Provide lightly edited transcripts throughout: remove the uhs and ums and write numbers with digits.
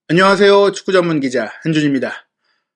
안녕하세요. 축구 전문 기자 한준입니다.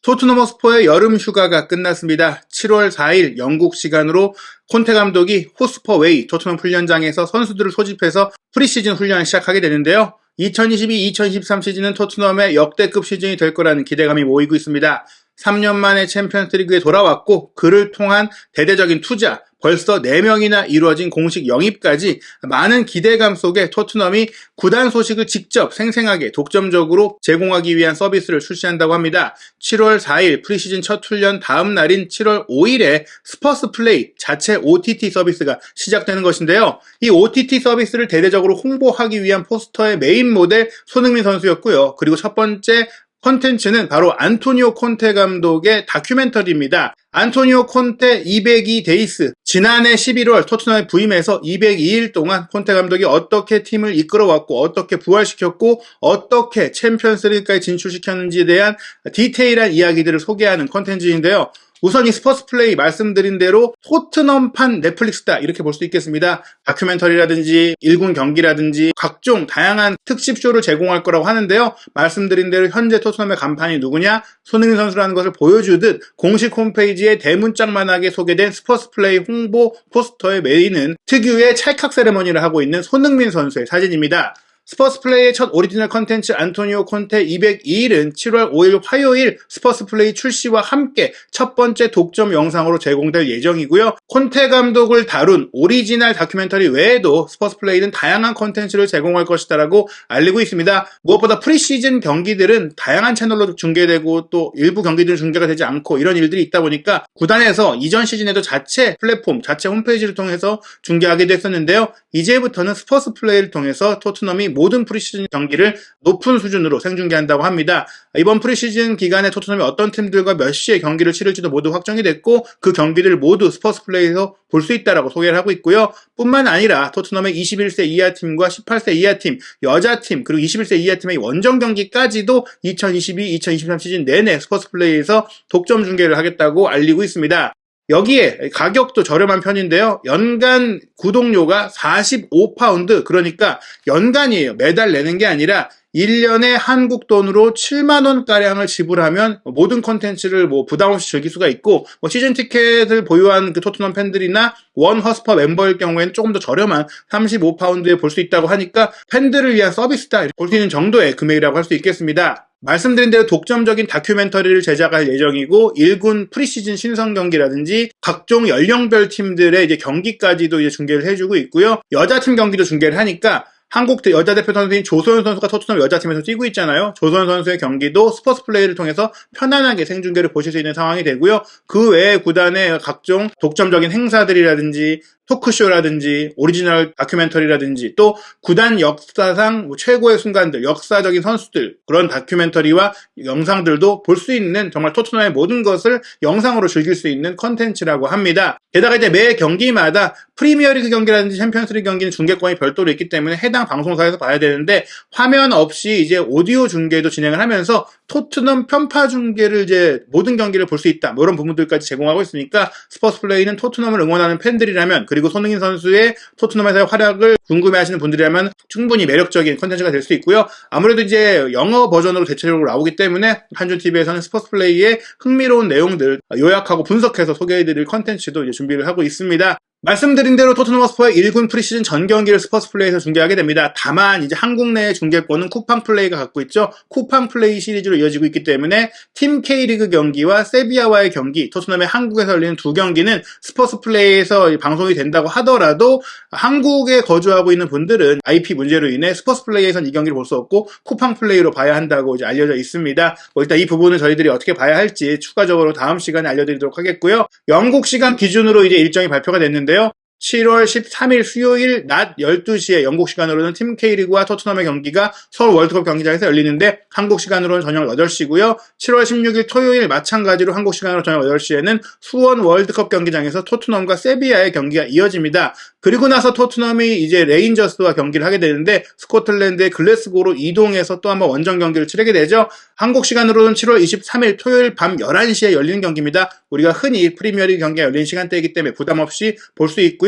토트넘 허스퍼의 여름 휴가가 끝났습니다. 7월 4일 영국 시간으로 콘테 감독이 호스퍼웨이 토트넘 훈련장에서 선수들을 소집해서 프리시즌 훈련을 시작하게 되는데요. 2022-2023 시즌은 토트넘의 역대급 시즌이 될 거라는 기대감이 모이고 있습니다. 3년 만에 챔피언스리그에 돌아왔고 그를 통한 대대적인 투자, 벌써 4명이나 이루어진 공식 영입까지 많은 기대감 속에 토트넘이 구단 소식을 직접 생생하게 독점적으로 제공하기 위한 서비스를 출시한다고 합니다. 7월 4일 프리시즌 첫 훈련 다음 날인 7월 5일에 스퍼스 플레이 자체 OTT 서비스가 시작되는 것인데요. 이 OTT 서비스를 대대적으로 홍보하기 위한 포스터의 메인 모델 손흥민 선수였고요. 그리고 첫 번째 콘텐츠는 바로 안토니오 콘테 감독의 다큐멘터리입니다. 안토니오 콘테 202 데이스. 지난해 11월 토트넘에 부임해서 202일 동안 콘테 감독이 어떻게 팀을 이끌어왔고 어떻게 부활시켰고 어떻게 챔피언스리그까지 진출시켰는지에 대한 디테일한 이야기들을 소개하는 콘텐츠인데요. 우선 이 스퍼스 플레이 말씀드린 대로 토트넘판 넷플릭스다 이렇게 볼 수 있겠습니다. 다큐멘터리라든지 1군 경기라든지 각종 다양한 특집쇼를 제공할 거라고 하는데요. 말씀드린 대로 현재 토트넘의 간판이 누구냐? 손흥민 선수라는 것을 보여주듯 공식 홈페이지에 대문짝만하게 소개된 스퍼스 플레이 홍보 포스터의 메인은 특유의 찰칵 세레머니를 하고 있는 손흥민 선수의 사진입니다. 스퍼스 플레이의 첫 오리지널 컨텐츠 안토니오 콘테 202일은 7월 5일 화요일 스퍼스 플레이 출시와 함께 첫 번째 독점 영상으로 제공될 예정이고요. 콘테 감독을 다룬 오리지널 다큐멘터리 외에도 스퍼스 플레이는 다양한 컨텐츠를 제공할 것이다라고 알리고 있습니다. 무엇보다 프리시즌 경기들은 다양한 채널로 중계되고 또 일부 경기들은 중계가 되지 않고 이런 일들이 있다 보니까 구단에서 이전 시즌에도 자체 플랫폼, 자체 홈페이지를 통해서 중계하기도 했었는데요. 이제부터는 스퍼스 플레이를 통해서 토트넘이 모든 프리시즌 경기를 높은 수준으로 생중계한다고 합니다. 이번 프리시즌 기간에 토트넘이 어떤 팀들과 몇 시에 경기를 치를지도 모두 확정이 됐고 그 경기를 모두 스퍼스 플레이에서 볼 수 있다라고 소개를 하고 있고요. 뿐만 아니라 토트넘의 21세 이하 팀과 18세 이하 팀, 여자 팀 그리고 21세 이하 팀의 원정 경기까지도 2022-2023 시즌 내내 스퍼스 플레이에서 독점 중계를 하겠다고 알리고 있습니다. 여기에 가격도 저렴한 편인데요. 연간 구독료가 45파운드, 그러니까 연간이에요. 매달 내는 게 아니라 1년에 한국 돈으로 7만원가량을 지불하면 모든 콘텐츠를 부담 없이 즐길 수가 있고, 시즌 티켓을 보유한 그 토트넘 팬들이나 원 허스퍼 멤버일 경우에는 조금 더 저렴한 35파운드에 볼 수 있다고 하니까 팬들을 위한 서비스다 볼 수 있는 정도의 금액이라고 할 수 있겠습니다. 말씀드린 대로 독점적인 다큐멘터리를 제작할 예정이고 1군 프리시즌 신선 경기라든지 각종 연령별 팀들의 이제 경기까지도 이제 중계를 해주고 있고요. 여자팀 경기도 중계를 하니까 한국 여자 대표 선수인 조소연 선수가 토트넘 여자팀에서 뛰고 있잖아요. 조소연 선수의 경기도 스퍼스 플레이를 통해서 편안하게 생중계를 보실 수 있는 상황이 되고요. 그 외에 구단의 각종 독점적인 행사들이라든지 토크쇼라든지 오리지널 다큐멘터리라든지 또 구단 역사상 최고의 순간들, 역사적인 선수들 그런 다큐멘터리와 영상들도 볼 수 있는 정말 토트넘의 모든 것을 영상으로 즐길 수 있는 컨텐츠라고 합니다. 게다가 이제 매 경기마다 프리미어리그 경기라든지 챔피언스리그 경기는 중계권이 별도로 있기 때문에 해당 방송사에서 봐야 되는데 화면 없이 이제 오디오 중계도 진행을 하면서 토트넘 편파 중계를 이제 모든 경기를 볼 수 있다. 이런 부분들까지 제공하고 있으니까 스퍼스 플레이는 토트넘을 응원하는 팬들이라면 그리고 손흥민 선수의 토트넘에서의 활약을 궁금해하시는 분들이라면 충분히 매력적인 컨텐츠가 될 수 있고요. 아무래도 이제 영어 버전으로 대체적으로 나오기 때문에 한준TV에서는 스퍼스 플레이의 흥미로운 내용들 요약하고 분석해서 소개해드릴 컨텐츠도 이제 준비를 하고 있습니다. 말씀드린 대로 토트넘 허스퍼의 1군 프리시즌 전 경기를 스퍼스 플레이에서 중계하게 됩니다. 다만 이제 한국 내의 중계권은 쿠팡 플레이가 갖고 있죠. 쿠팡 플레이 시리즈로 이어지고 있기 때문에 팀 K리그 경기와 세비야와의 경기, 토트넘의 한국에서 열리는 두 경기는 스퍼스 플레이에서 방송이 된다고 하더라도 한국에 거주하고 있는 분들은 IP 문제로 인해 스퍼스 플레이에선 이 경기를 볼 수 없고 쿠팡 플레이로 봐야 한다고 이제 알려져 있습니다. 일단 이 부분은 저희들이 어떻게 봐야 할지 추가적으로 다음 시간에 알려드리도록 하겠고요. 영국 시간 기준으로 이제 일정이 발표가 됐는데 7월 13일 수요일 낮 12시에 영국 시간으로는 팀 K리그와 토트넘의 경기가 서울 월드컵 경기장에서 열리는데 한국 시간으로는 저녁 8시고요. 7월 16일 토요일 마찬가지로 한국 시간으로 저녁 8시에는 수원 월드컵 경기장에서 토트넘과 세비야의 경기가 이어집니다. 그리고 나서 토트넘이 이제 레인저스와 경기를 하게 되는데 스코틀랜드의 글래스고로 이동해서 또 한번 원정 경기를 치르게 되죠. 한국 시간으로는 7월 23일 토요일 밤 11시에 열리는 경기입니다. 우리가 흔히 프리미어리그 경기가 열리는 시간대이기 때문에 부담 없이 볼 수 있고요.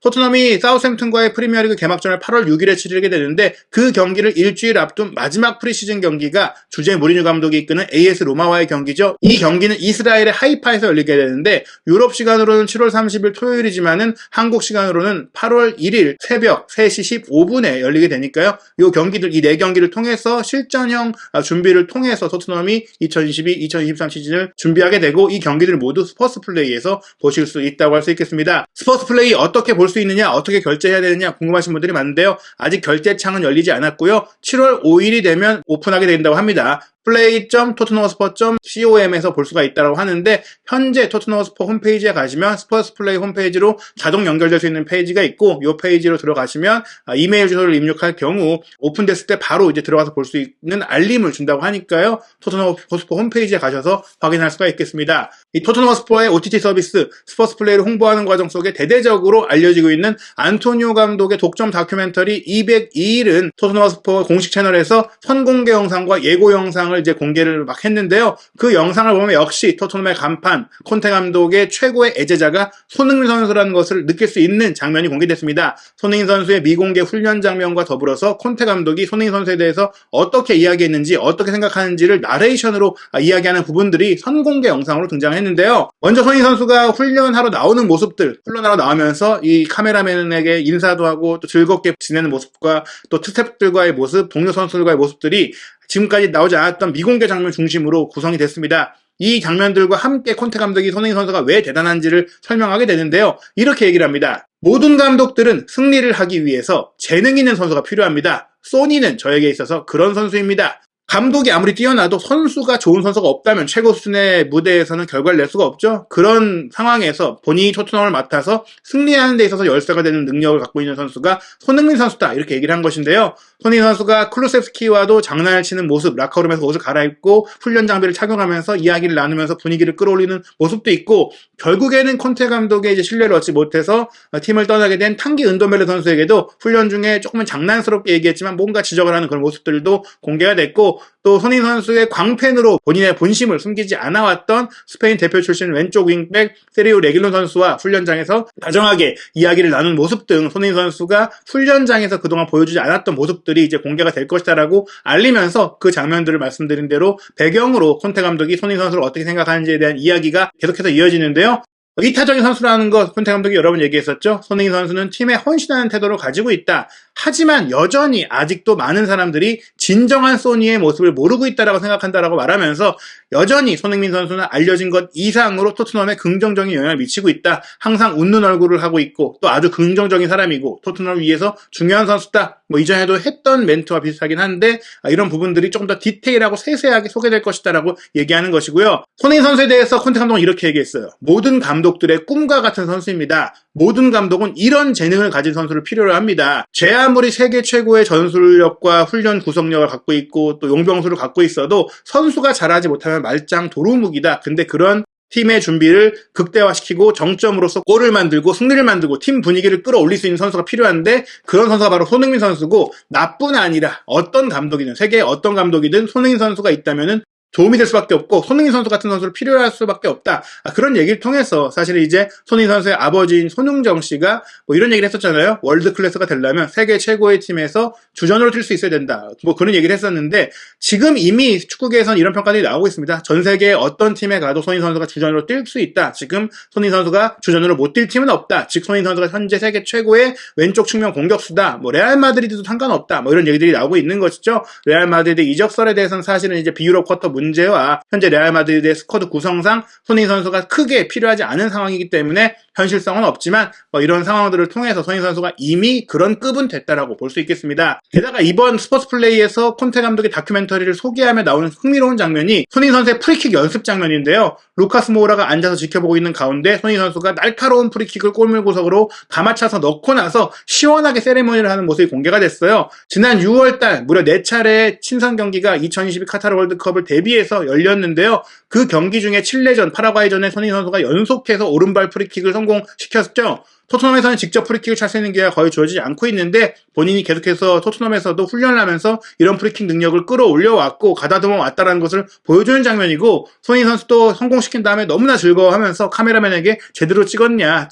토트넘이 사우샘프턴과의 프리미어리그 개막전을 8월 6일에 치르게 되는데 그 경기를 일주일 앞둔 마지막 프리시즌 경기가 주제 무리뉴 감독이 이끄는 AS 로마와의 경기죠. 이 경기는 이스라엘의 하이파에서 열리게 되는데 유럽 시간으로는 7월 30일 토요일이지만은 한국 시간으로는 8월 1일 새벽 3시 15분에 열리게 되니까요. 이 경기들, 이 네 경기를 통해서 실전형 준비를 통해서 토트넘이 2022-2023 시즌을 준비하게 되고 이 경기들 모두 스포츠 플레이에서 보실 수 있다고 할 수 있겠습니다. 스포츠 플레이 어떻게 볼 수 있느냐, 어떻게 결제해야 되느냐 궁금하신 분들이 많은데요. 아직 결제창은 열리지 않았고요. 7월 5일이 되면 오픈하게 된다고 합니다. play.tottenhamhotspur.com에서 볼 수가 있다고 하는데 현재 토트넘 허스퍼 홈페이지에 가시면 스포츠 플레이 홈페이지로 자동 연결될 수 있는 페이지가 있고 이 페이지로 들어가시면 이메일 주소를 입력할 경우 오픈됐을 때 바로 이제 들어가서 볼 수 있는 알림을 준다고 하니까요. 토트넘 허스퍼 홈페이지에 가셔서 확인할 수가 있겠습니다. 이 토트넘 허스퍼의 OTT 서비스 스포츠 플레이를 홍보하는 과정 속에 대대적으로 알려지고 있는 안토니오 감독의 독점 다큐멘터리 202일은 토트넘 허스퍼 공식 채널에서 선공개 영상과 예고 영상을 이제 공개를 막 했는데요. 그 영상을 보면 역시 토트넘의 간판 콘테 감독의 최고의 애제자가 손흥민 선수라는 것을 느낄 수 있는 장면이 공개됐습니다. 손흥민 선수의 미공개 훈련 장면과 더불어서 콘테 감독이 손흥민 선수에 대해서 어떻게 이야기했는지 어떻게 생각하는지를 나레이션으로 이야기하는 부분들이 선공개 영상으로 등장했는데요. 먼저 손흥민 선수가 훈련하러 나오는 모습들, 훈련하러 나오면서 이 카메라맨에게 인사도 하고 또 즐겁게 지내는 모습과 또 스태프들과의 모습, 동료 선수들과의 모습들이 지금까지 나오지 않았던 미공개 장면 중심으로 구성이 됐습니다. 이 장면들과 함께 콘테 감독이 손흥민 선수가 왜 대단한지를 설명하게 되는데요. 이렇게 얘기를 합니다. 모든 감독들은 승리를 하기 위해서 재능 있는 선수가 필요합니다. 소니는 저에게 있어서 그런 선수입니다. 감독이 아무리 뛰어나도 선수가 좋은 선수가 없다면 최고 수준의 무대에서는 결과를 낼 수가 없죠. 그런 상황에서 본인이 토트넘을 맡아서 승리하는 데 있어서 열쇠가 되는 능력을 갖고 있는 선수가 손흥민 선수다 이렇게 얘기를 한 것인데요. 손흥민 선수가 클루셉스키와도 장난을 치는 모습, 라커룸에서 옷을 갈아입고 훈련 장비를 착용하면서 이야기를 나누면서 분위기를 끌어올리는 모습도 있고 결국에는 콘테 감독의 이제 신뢰를 얻지 못해서 팀을 떠나게 된 탕기 은도멜레 선수에게도 훈련 중에 조금은 장난스럽게 얘기했지만 뭔가 지적을 하는 그런 모습들도 공개가 됐고 또 손흥민 선수의 광팬으로 본인의 본심을 숨기지 않아왔던 스페인 대표 출신 왼쪽 윙백 세리오 레길론 선수와 훈련장에서 다정하게 이야기를 나눈 모습 등 손흥민 선수가 훈련장에서 그동안 보여주지 않았던 모습들이 이제 공개가 될 것이다라고 알리면서 그 장면들을 말씀드린 대로 배경으로 콘테 감독이 손흥민 선수를 어떻게 생각하는지에 대한 이야기가 계속해서 이어지는데요. 이타적인 선수라는 것 콘테 감독이 여러 번 얘기했었죠. 손흥민 선수는 팀에 헌신하는 태도를 가지고 있다. 하지만 여전히 아직도 많은 사람들이 진정한 소니의 모습을 모르고 있다라고 생각한다라고 말하면서 여전히 손흥민 선수는 알려진 것 이상으로 토트넘에 긍정적인 영향을 미치고 있다. 항상 웃는 얼굴을 하고 있고 또 아주 긍정적인 사람이고 토트넘을 위해서 중요한 선수다. 뭐 이전에도 했던 멘트와 비슷하긴 한데 이런 부분들이 조금 더 디테일하고 세세하게 소개될 것이다라고 얘기하는 것이고요. 손흥민 선수에 대해서 콘테 감독은 이렇게 얘기했어요. 모든 감독들의 꿈과 같은 선수입니다. 모든 감독은 이런 재능을 가진 선수를 필요로 합니다. 제 아무리 세계 최고의 전술력과 훈련 구성력을 갖고 있고 또 용병수를 갖고 있어도 선수가 잘하지 못하면 말짱 도루묵이다. 근데 그런 팀의 준비를 극대화시키고 정점으로서 골을 만들고 승리를 만들고 팀 분위기를 끌어올릴 수 있는 선수가 필요한데 그런 선수가 바로 손흥민 선수고 나뿐 아니라 어떤 감독이든 세계의 어떤 감독이든 손흥민 선수가 있다면은 도움이 될 수밖에 없고 손흥민 선수 같은 선수를 필요로 할 수밖에 없다. 그런 얘기를 통해서 사실 이제 손흥민 선수의 아버지인 손흥정 씨가 뭐 이런 얘기를 했었잖아요. 월드 클래스가 되려면 세계 최고의 팀에서 주전으로 뛸 수 있어야 된다. 뭐 그런 얘기를 했었는데 지금 이미 축구계에서는 이런 평가들이 나오고 있습니다. 전 세계의 어떤 팀에 가도 손흥민 선수가 주전으로 뛸 수 있다. 지금 손흥민 선수가 주전으로 못 뛸 팀은 없다. 즉 손흥민 선수가 현재 세계 최고의 왼쪽 측면 공격수다. 뭐 레알 마드리드도 상관없다. 뭐 이런 얘기들이 나오고 있는 것이죠. 레알 마드리드 이적설에 대해서는 사실은 이제 비유럽 쿼터 문제와 현재 레알 마드리드의 스쿼드 구성상 손흥민 선수가 크게 필요하지 않은 상황이기 때문에 현실성은 없지만 이런 상황들을 통해서 손흥민 선수가 이미 그런 급은 됐다라고 볼 수 있겠습니다. 게다가 이번 스포츠 플레이에서 콘테 감독의 다큐멘터리를 소개하며 나오는 흥미로운 장면이 손흥민 선수의 프리킥 연습 장면인데요. 루카스 모우라가 앉아서 지켜보고 있는 가운데 손흥민 선수가 날카로운 프리킥을 골문구석으로 감아차서 넣고 나서 시원하게 세레머니를 하는 모습이 공개가 됐어요. 지난 6월달 무려 4차례의 친선 경기가 2022 카타르 월드컵을 대비해서 열렸는데요. 그 경기 중에 칠레전, 파라과이전에 손흥민 선수가 연속해서 오른발 프리킥을 성공시켰죠. 토트넘에서는 직접 프리킥을 찰 수 있는 기회가 거의 주어지지 않고 있는데 본인이 계속해서 토트넘에서도 훈련을 하면서 이런 프리킥 능력을 끌어올려왔고 가다듬어 왔다라는 것을 보여주는 장면이고, 손흥민 선수도 성공시킨 다음에 너무나 즐거워하면서 카메라맨에게 제대로 찍었냐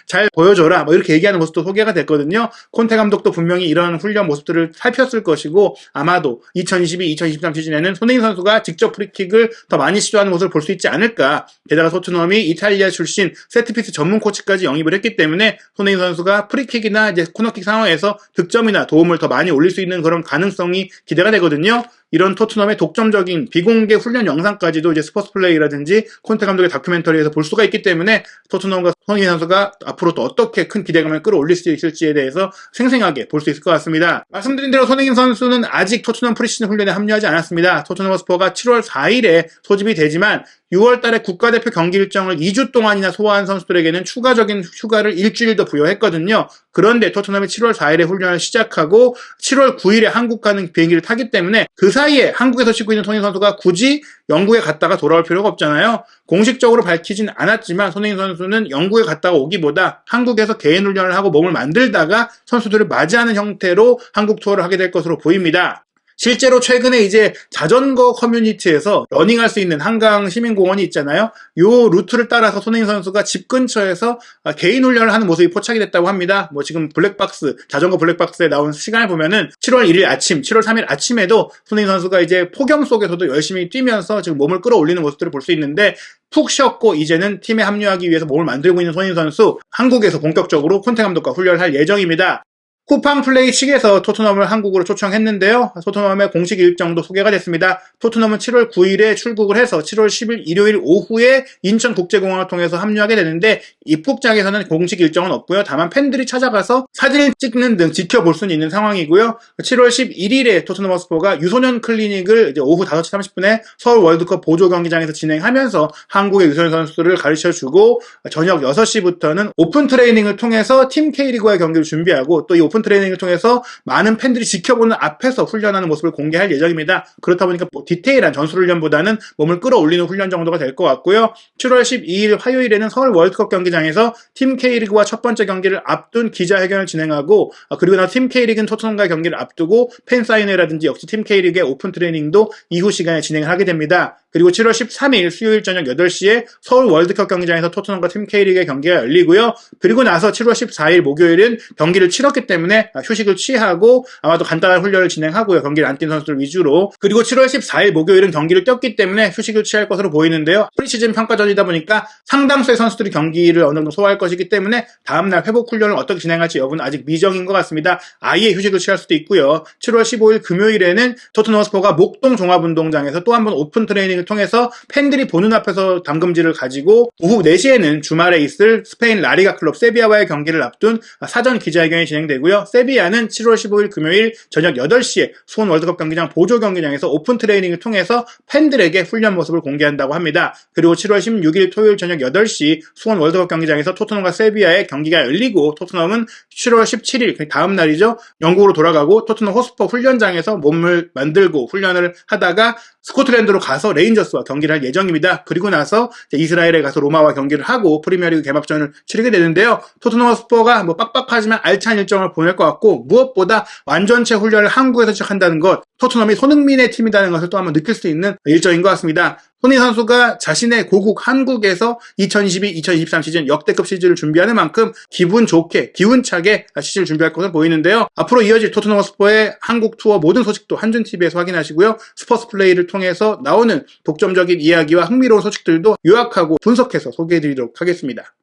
잘 보여줘라 이렇게 얘기하는 모습도 소개가 됐거든요. 콘테 감독도 분명히 이런 훈련 모습들을 살폈을 것이고, 아마도 2022-2023 시즌에는 손흥민 선수가 직접 프리킥을 더 많이 시도하는 모습을 볼 수 있지 않을까. 게다가 토트넘이 이탈리아 출신 세트피스 전문 코치까지 영입을 했기 때문에 손흥민 선수가 프리킥이나 이제 코너킥 상황에서 득점이나 도움을 더 많이 올릴 수 있는 그런 가능성이 기대가 되거든요. 이런 토트넘의 독점적인 비공개 훈련 영상까지도 이제 스포츠플레이라든지 콘테 감독의 다큐멘터리에서 볼 수가 있기 때문에 토트넘과 손흥민 선수가 앞으로 또 어떻게 큰 기대감을 끌어올릴 수 있을지에 대해서 생생하게 볼 수 있을 것 같습니다. 말씀드린 대로 손흥민 선수는 아직 토트넘 프리시즌 훈련에 합류하지 않았습니다. 토트넘 허스퍼가 7월 4일에 소집이 되지만 6월 달에 국가대표 경기 일정을 2주 동안이나 소화한 선수들에게는 추가적인 휴가를 일주일 더 부여했거든요. 그런데 토트넘이 7월 4일에 훈련을 시작하고 7월 9일에 한국 가는 비행기를 타기 때문에 그 사이에 한국에서 쉬고 있는 손흥민 선수가 굳이 영국에 갔다가 돌아올 필요가 없잖아요. 공식적으로 밝히진 않았지만 손흥민 선수는 영국에 갔다가 오기보다 한국에서 개인 훈련을 하고 몸을 만들다가 선수들을 맞이하는 형태로 한국 투어를 하게 될 것으로 보입니다. 실제로 최근에 이제 자전거 커뮤니티에서 러닝할 수 있는 한강 시민공원이 있잖아요. 요 루트를 따라서 손흥민 선수가 집 근처에서 개인 훈련을 하는 모습이 포착이 됐다고 합니다. 지금 블랙박스, 자전거 블랙박스에 나온 시간을 보면은 7월 1일 아침, 7월 3일 아침에도 손흥민 선수가 이제 폭염 속에서도 열심히 뛰면서 지금 몸을 끌어올리는 모습들을 볼 수 있는데, 푹 쉬었고 이제는 팀에 합류하기 위해서 몸을 만들고 있는 손흥민 선수, 한국에서 본격적으로 콘테 감독과 훈련을 할 예정입니다. 쿠팡 플레이 측에서 토트넘을 한국으로 초청했는데요. 토트넘의 공식 일정도 소개가 됐습니다. 토트넘은 7월 9일에 출국을 해서 7월 10일 일요일 오후에 인천국제공항을 통해서 합류하게 되는데, 입국장에서는 공식 일정은 없고요. 다만 팬들이 찾아가서 사진을 찍는 등 지켜볼 수는 있는 상황이고요. 7월 11일에 토트넘 허스퍼가 유소년 클리닉을 이제 오후 5시 30분에 서울 월드컵 보조 경기장에서 진행하면서 한국의 유소년 선수들을 가르쳐주고, 저녁 6시부터는 오픈 트레이닝을 통해서 팀 K리그와의 경기를 준비하고, 또 이 오픈 트레이닝을 통해서 많은 팬들이 지켜보는 앞에서 훈련하는 모습을 공개할 예정입니다. 그렇다 보니까 디테일한 전술훈련보다는 몸을 끌어올리는 훈련 정도가 될 것 같고요. 7월 12일 화요일에는 서울 월드컵 경기장에서 팀 K리그와 첫 번째 경기를 앞둔 기자회견을 진행하고, 그리고 나서 팀 K리그는 토트넘과의 경기를 앞두고 팬사인회라든지 역시 팀 K리그의 오픈 트레이닝도 이후 시간에 진행을 하게 됩니다. 그리고 7월 13일 수요일 저녁 8시에 서울 월드컵 경기장에서 토트넘과 팀 K리그의 경기가 열리고요. 그리고 나서 7월 14일 목요일은 경기를 치렀기 때문에 휴식을 취하고 아마도 간단한 훈련을 진행하고요. 경기를 안 뛴 선수들 위주로. 그리고 7월 14일 목요일은 경기를 뛰었기 때문에 휴식을 취할 것으로 보이는데요. 프리시즌 평가전이다 보니까 상당수의 선수들이 경기를 어느 정도 소화할 것이기 때문에 다음날 회복 훈련을 어떻게 진행할지 여부는 아직 미정인 것 같습니다. 아예 휴식을 취할 수도 있고요. 7월 15일 금요일에는 토트넘 허스퍼가 목동 종합운동장에서 또 한 번 오픈 트레이닝을 통해서 팬들이 보는 앞에서 담금질을 가지고, 오후 4시에는 주말에 있을 스페인 라리가 클럽 세비야와의 경기를 앞둔 사전 기자회견이 진행되고요. 세비야는 7월 15일 금요일 저녁 8시에 수원 월드컵 경기장 보조 경기장에서 오픈 트레이닝을 통해서 팬들에게 훈련 모습을 공개한다고 합니다. 그리고 7월 16일 토요일 저녁 8시 수원 월드컵 경기장에서 토트넘과 세비야의 경기가 열리고, 토트넘은 7월 17일 다음 날이죠. 영국으로 돌아가고 토트넘 호스퍼 훈련장에서 몸을 만들고 훈련을 하다가 스코틀랜드로 가서 레인저스와 경기를 할 예정입니다. 그리고 나서 이스라엘에 가서 로마와 경기를 하고 프리미어리그 개막전을 치르게 되는데요. 토트넘 허스퍼가 빡빡하지만 알찬 일정을 보낼 것 같고, 무엇보다 완전체 훈련을 한국에서 시작한다는 것, 토트넘이 손흥민의 팀이라는 것을 또 한번 느낄 수 있는 일정인 것 같습니다. 손흥민 선수가 자신의 고국 한국에서 2022-2023 시즌 역대급 시즌을 준비하는 만큼 기분 좋게, 기운차게 시즌을 준비할 것으로 보이는데요. 앞으로 이어질 토트넘 허스퍼의 한국 투어 모든 소식도 한준TV에서 확인하시고요. 스포츠 플레이를 통해서 나오는 독점적인 이야기와 흥미로운 소식들도 요약하고 분석해서 소개해드리도록 하겠습니다.